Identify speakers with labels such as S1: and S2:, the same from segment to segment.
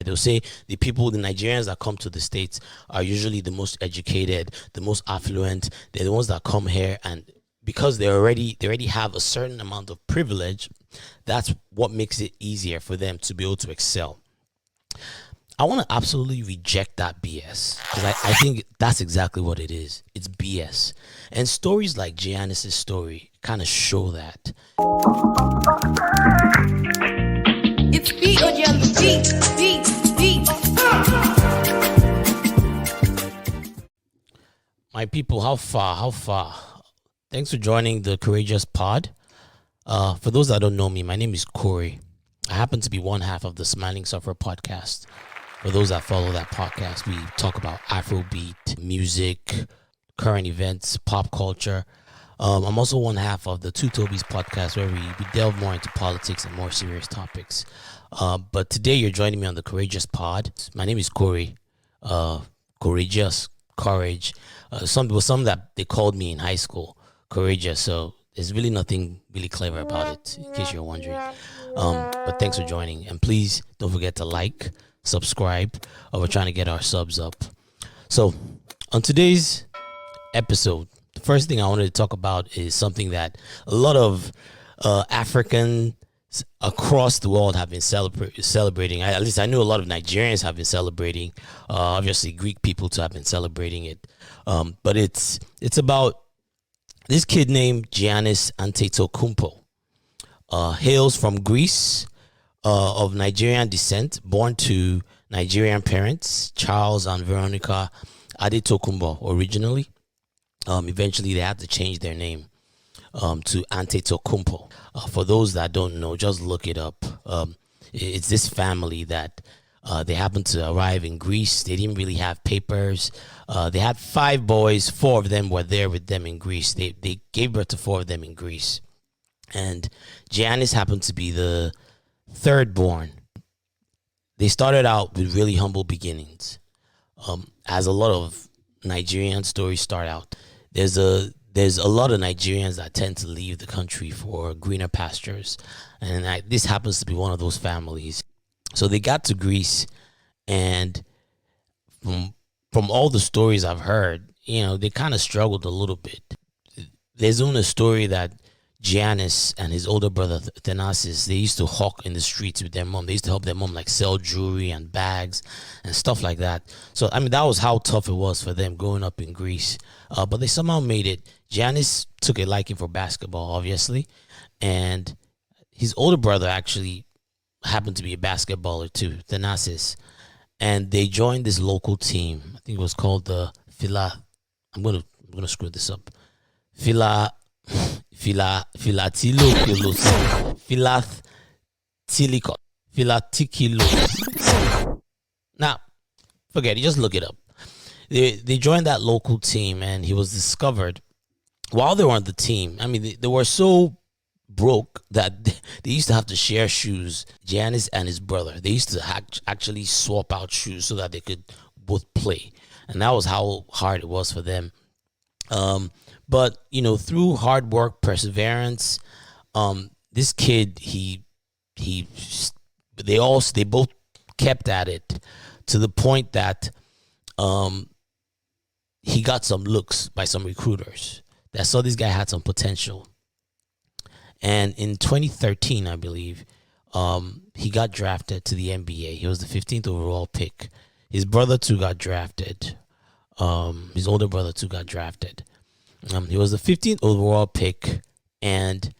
S1: They'll say the Nigerians that come to the States are usually the most educated, the most affluent. They're the ones that come here, and because they already have a certain amount of privilege, that's what makes it easier for them to be able to excel. I want to absolutely reject that BS, because I think that's exactly what it is. It's BS. And stories like Giannis' story kind of show that.
S2: It's beat on your beat.
S1: My people, how far? Thanks for joining the Courageous Pod. For those that don't know me, my name is Corey. I happen to be one half of the Smiling Sufferer podcast. For those that follow that podcast, we talk about Afrobeat, music, current events, pop culture. I'm also one half of the Two Tobies podcast, where we delve more into politics and more serious topics. But today you're joining me on the Courageous Pod. My name is Corey. Courageous, courage. Some that they called me in high school, Courageous. So there's really nothing really clever about it, in case you're wondering. But thanks for joining. And please don't forget to like, subscribe. We're trying to get our subs up. So on today's episode, the first thing I wanted to talk about is something that a lot of Africans across the world have been celebrating. At least I know a lot of Nigerians have been celebrating. Obviously, Greek people too have been celebrating it. But it's about this kid named Giannis ANTETOKOUNMPO. Hails from Greece, of Nigerian descent, born to Nigerian parents, Charles and Veronica Adetokunbo originally. Eventually, they had to change their name to Antetokounmpo. For those that don't know, just look it up. It's this family that they happened to arrive in Greece. They didn't really have papers. They had 5 boys. 4 of them were there with them in Greece. They gave birth to 4 of them in Greece. And Giannis happened to be the 3rd born. They started out with really humble beginnings. As a lot of Nigerian stories start out, there's a lot of Nigerians that tend to leave the country for greener pastures, and this happens to be one of those families. So they got to Greece, and from all the stories I've heard, they kind of struggled a little bit. There's even a story that Giannis and his older brother Thanasis, they used to hawk in the streets with their mom. They used to help their mom sell jewelry and bags and stuff like that. So that was how tough it was for them growing up in Greece. But they somehow made it. Giannis took a liking for basketball, obviously, and his older brother actually happened to be a basketballer too, Thanasis, and they joined this local team. I think it was called the I'm gonna screw this up. Philatikilo. Now, forget it. Just look it up. They joined that local team, and he was discovered while they were on the team. They were so broke that they used to have to share shoes. Giannis and his brother, they used to actually swap out shoes so that they could both play, and that was how hard it was for them. But through hard work, perseverance, this kid, they both kept at it to the point that he got some looks by some recruiters that saw this guy had some potential. And in 2013, I believe, he got drafted to the NBA. He was the 15th overall pick. His brother too got drafted. His older brother too got drafted. He was the 15th overall pick, and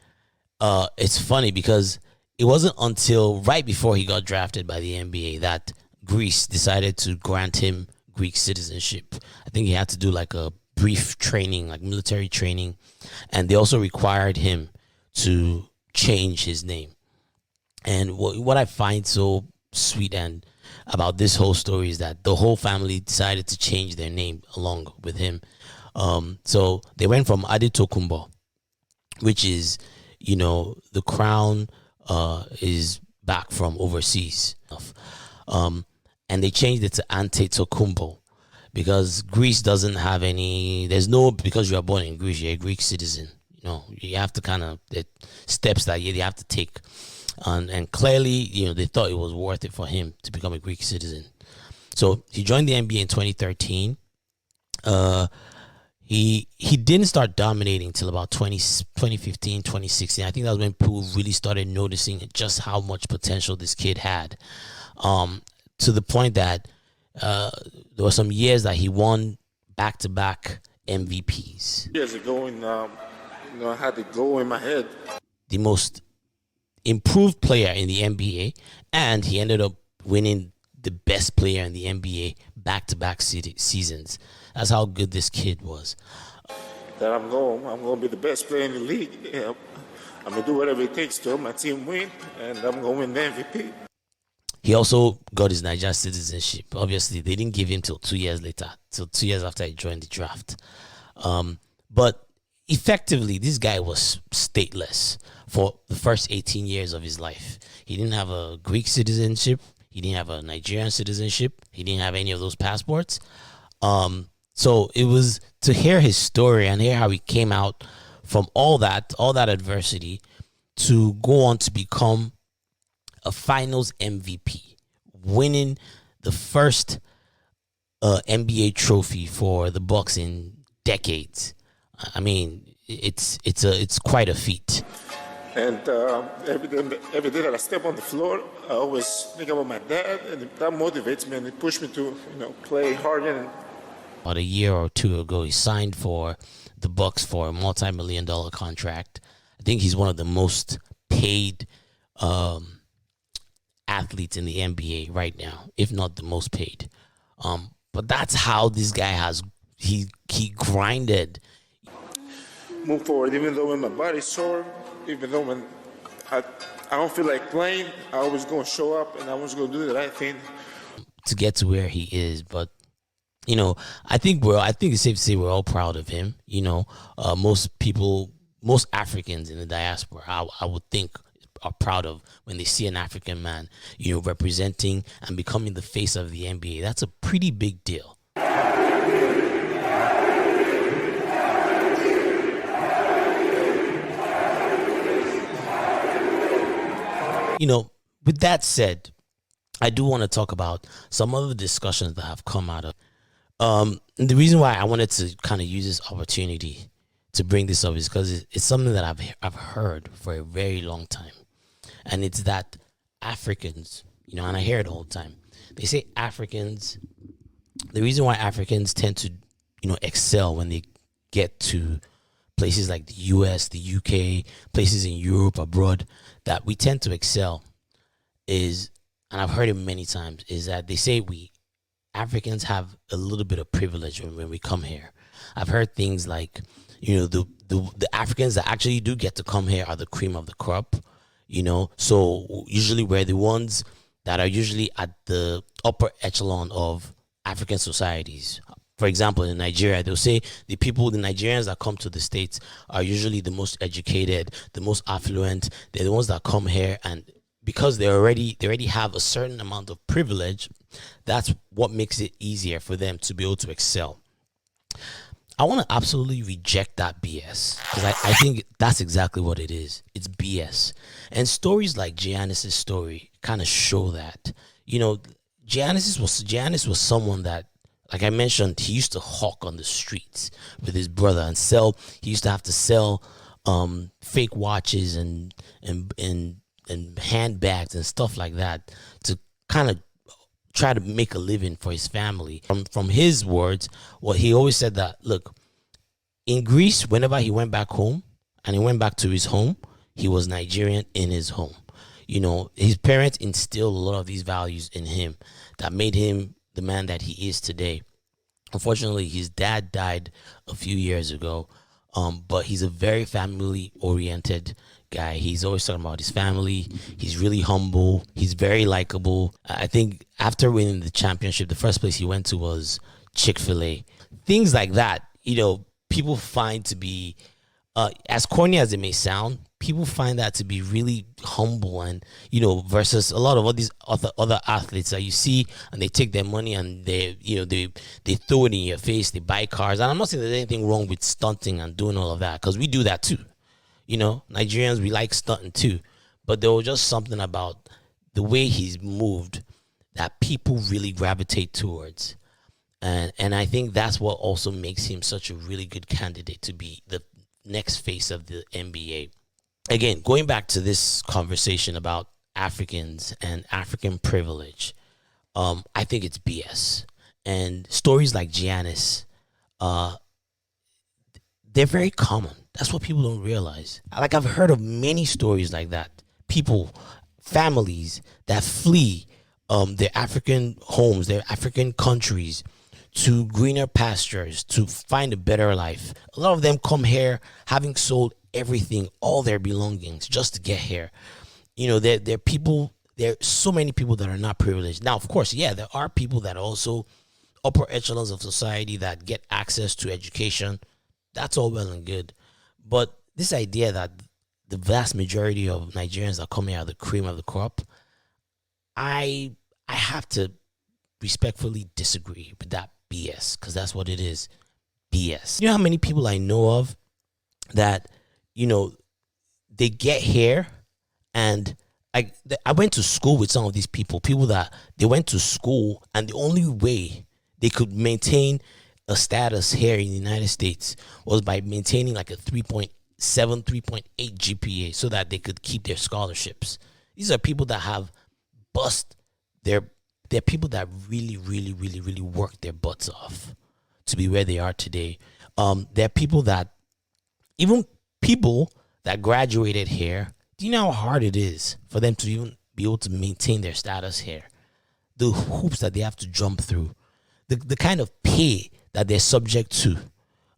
S1: it's funny because it wasn't until right before he got drafted by the NBA that Greece decided to grant him Greek citizenship. I think he had to do a brief training, military training, and they also required him to change his name. And what I find so sweet and about this whole story is that the whole family decided to change their name along with him. So they went from Adetokunbo, which is, the crown is back from overseas. And they changed it to Antetokounmpo because Greece doesn't have because you are born in Greece, you're a Greek citizen. You have to the steps that you have to take. and clearly, they thought it was worth it for him to become a Greek citizen. So he joined the NBA in 2013. He didn't start dominating till about 2015, 2016. I think that was when people really started noticing just how much potential this kid had. To the point that there were some years that he won back-to-back MVPs.
S3: Years ago, I had the goal in my head.
S1: The most improved player in the NBA, and he ended up winning the best player in the NBA back-to-back seasons. That's how good this kid was.
S3: That I'm going to be the best player in the league. Yeah, I'm going to do whatever it takes to help my team win, and I'm going to win the MVP.
S1: He also got his Nigerian citizenship. Obviously, they didn't give him till 2 years later, till 2 years after he joined the draft. But effectively, this guy was stateless for the first 18 years of his life. He didn't have a Greek citizenship. He didn't have a Nigerian citizenship. He didn't have any of those passports. So it was to hear his story and hear how he came out from all that adversity to go on to become a finals MVP, winning the first NBA trophy for the Bucks in decades. I mean, it's quite a feat.
S3: And every day that I step on the floor, I always think about my dad, and that motivates me and it pushes me to play harder.
S1: About a year or two ago, he signed for the Bucks for a multi-million-dollar contract. I think he's one of the most paid athletes in the NBA right now, if not the most paid. But that's how this guy he grinded.
S3: Move forward, even though when my body's sore, even though when I don't feel like playing, I always going to show up and I was going to do the right thing
S1: to get to where he is. But I think it's safe to say we're all proud of him. Most Africans in the diaspora, I would think, are proud of when they see an African man, representing and becoming the face of the NBA. That's a pretty big deal. With that said, I do want to talk about some other discussions that have come out of. The reason why I wanted to kind of use this opportunity to bring this up is because it's something that I've heard for a very long time. And it's that Africans, and I hear it all the time. They say the reason why Africans tend to, excel when they get to places like the US, the UK, places in Europe, abroad, that we tend to excel is, and I've heard it many times, is that they say Africans have a little bit of privilege when we come here. I've heard things like, the Africans that actually do get to come here are the cream of the crop. So usually we're the ones that are usually at the upper echelon of African societies. For example, in Nigeria, they'll say the Nigerians that come to the States are usually the most educated, the most affluent. They're the ones that come here, and because they already have a certain amount of privilege, that's what makes it easier for them to be able to excel. I want to absolutely reject that BS because I think that's exactly what it is. It's BS. And stories like Giannis' story kind of show that. Giannis was someone that, like I mentioned, he used to hawk on the streets with his brother and sell. He used to have to sell fake watches and handbags and stuff like that to kind of try to make a living for his family. From his words, he always said that, look, in Greece, whenever he went back home and he went back to his home, he was Nigerian in his home. His parents instilled a lot of these values in him that made him the man that he is today. Unfortunately, his dad died a few years ago, but he's a very family-oriented guy. He's always talking about his family. He's really humble. He's very likable. I think after winning the championship, the first place he went to was Chick-fil-A. Things like that, people find to be, as corny as it may sound, people find that to be really humble and, versus a lot of all these other athletes that you see and they take their money and they throw it in your face, they buy cars. And I'm not saying there's anything wrong with stunting and doing all of that because we do that too. Nigerians, we like stunting too. but there was just something about the way he's moved that people really gravitate towards. And I think that's what also makes him such a really good candidate to be the next face of the NBA. Again, going back to this conversation about Africans and African privilege, I think it's BS. And stories like Giannis, they're very common. That's what people don't realize. Like, I've heard of many stories like that. People, families that flee their African homes, their African countries, to greener pastures, to find a better life. A lot of them come here having sold everything, all their belongings, just to get here. There are people, there are so many people that are not privileged. Now, of course, yeah, there are people that are also upper echelons of society that get access to education. That's all well and good. But this idea that the vast majority of Nigerians are coming out of the cream of the crop, I have to respectfully disagree with that BS, because that's what it is. BS. You know how many people I know of that, they get here, and I went to school with some of these people that they went to school, and the only way they could maintain a status here in the United States was by maintaining like a 3.7, 3.8 GPA so that they could keep their scholarships. These are people that have bust they're people that really, really, really, really work their butts off to be where they are today. They're people that, even people that graduated here, do you know how hard it is for them to even be able to maintain their status here? The hoops that they have to jump through, the kind of pay that they're subject to.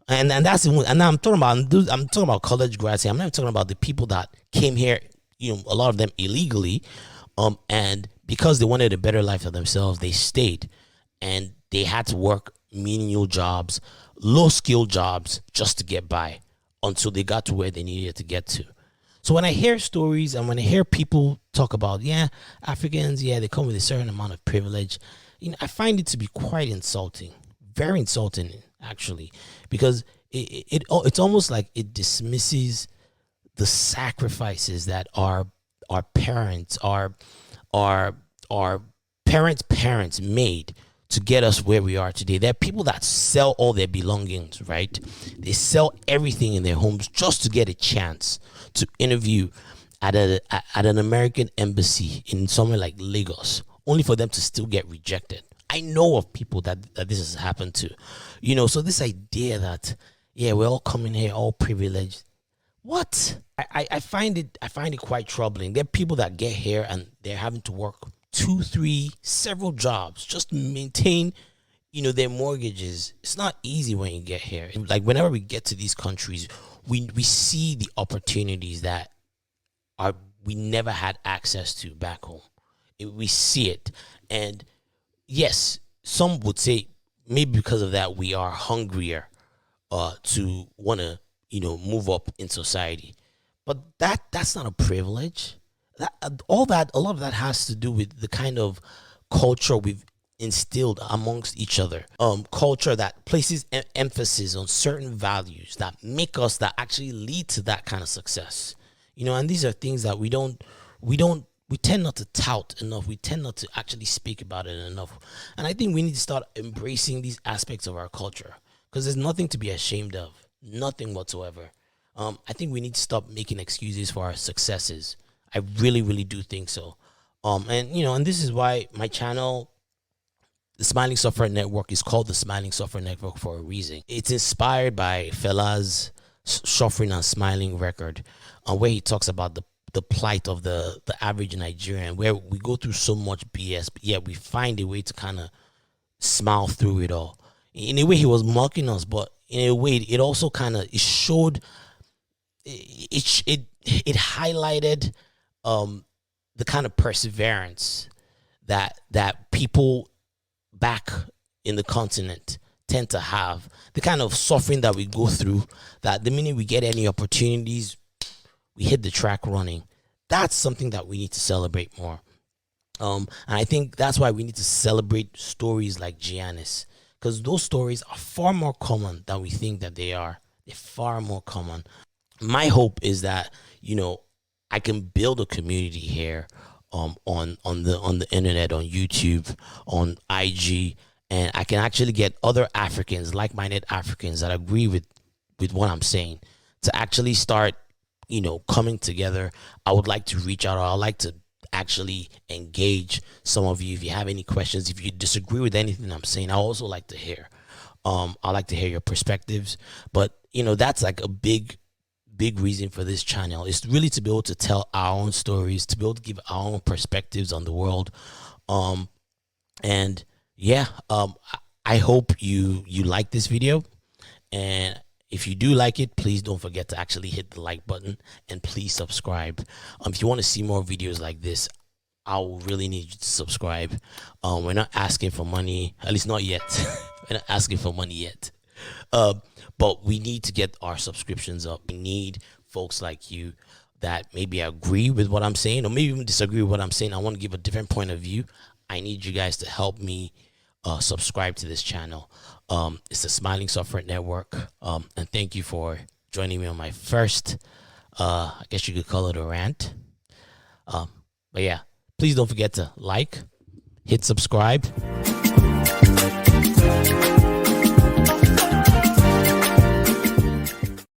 S1: And that's and now I'm talking about college grads here. I'm not talking about the people that came here, a lot of them illegally, and because they wanted a better life for themselves, they stayed, and they had to work menial jobs, low skill jobs, just to get by until they got to where they needed to get to. So when I hear stories and when I hear people talk about, Africans, they come with a certain amount of privilege, I find it to be quite insulting, very insulting actually, because it's almost like it dismisses the sacrifices that our parents, our parents made to get us where we are today. There are people that sell all their belongings, right? They sell everything in their homes just to get a chance to interview at an American embassy in somewhere like Lagos, only for them to still get rejected. I know of people that this has happened to, so this idea that, we're all coming here, all privileged. What? I find it quite troubling. There are people that get here and they're having to work 2, 3, several jobs just to maintain, their mortgages. It's not easy when you get here. Like, whenever we get to these countries, we see the opportunities that we never had access to back home. We see it. And yes, some would say maybe because of that we are hungrier to want to move up in society, but that's not a privilege. A lot of that has to do with the kind of culture we've instilled amongst each other. Culture that places emphasis on certain values that actually lead to that kind of success. And these are things that we tend not to tout enough. We tend not to actually speak about it enough. And I think we need to start embracing these aspects of our culture, because there's nothing to be ashamed of. Nothing whatsoever. I think we need to stop making excuses for our successes. I really, really do think so. And this is why my channel, the Smiling Sufferer Network, is called the Smiling Sufferer Network for a reason. It's inspired by Fela's Suffering and Smiling record, where he talks about the plight of the average Nigerian, where we go through so much BS, but yet we find a way to kind of smile through it all. In a way, he was mocking us, but in a way, it also kind of showed, it highlighted the kind of perseverance that people back in the continent tend to have, the kind of suffering that we go through, that the minute we get any opportunities, we hit the track running. That's something that we need to celebrate more. And I think that's why we need to celebrate stories like Giannis, because those stories are far more common than we think that they are. They're far more common. My hope is that, I can build a community here on the internet, on YouTube, on IG, and I can actually get other Africans, like-minded Africans that agree with what I'm saying, to actually start, coming together. I would like to reach out, or I'd like to actually engage some of you. If you have any questions, if you disagree with anything I'm saying, I also like to hear. I like to hear your perspectives. But that's like a big reason for this channel, is really to be able to tell our own stories, to be able to give our own perspectives on the world. And yeah, I hope you like this video, and if you do like it, please don't forget to actually hit the like button, and please subscribe. If you want to see more videos like this, I will really need you to subscribe. We're not asking for money, at least not yet. We're not asking for money yet. But we need to get our subscriptions up. We need folks like you that maybe agree with what I'm saying, or maybe even disagree with what I'm saying. I want to give a different point of view. I need you guys to help me subscribe to this channel. It's the Smiling Sufferer Network. And thank you for joining me on my first, I guess you could call it a rant. But yeah, please don't forget to like, hit subscribe.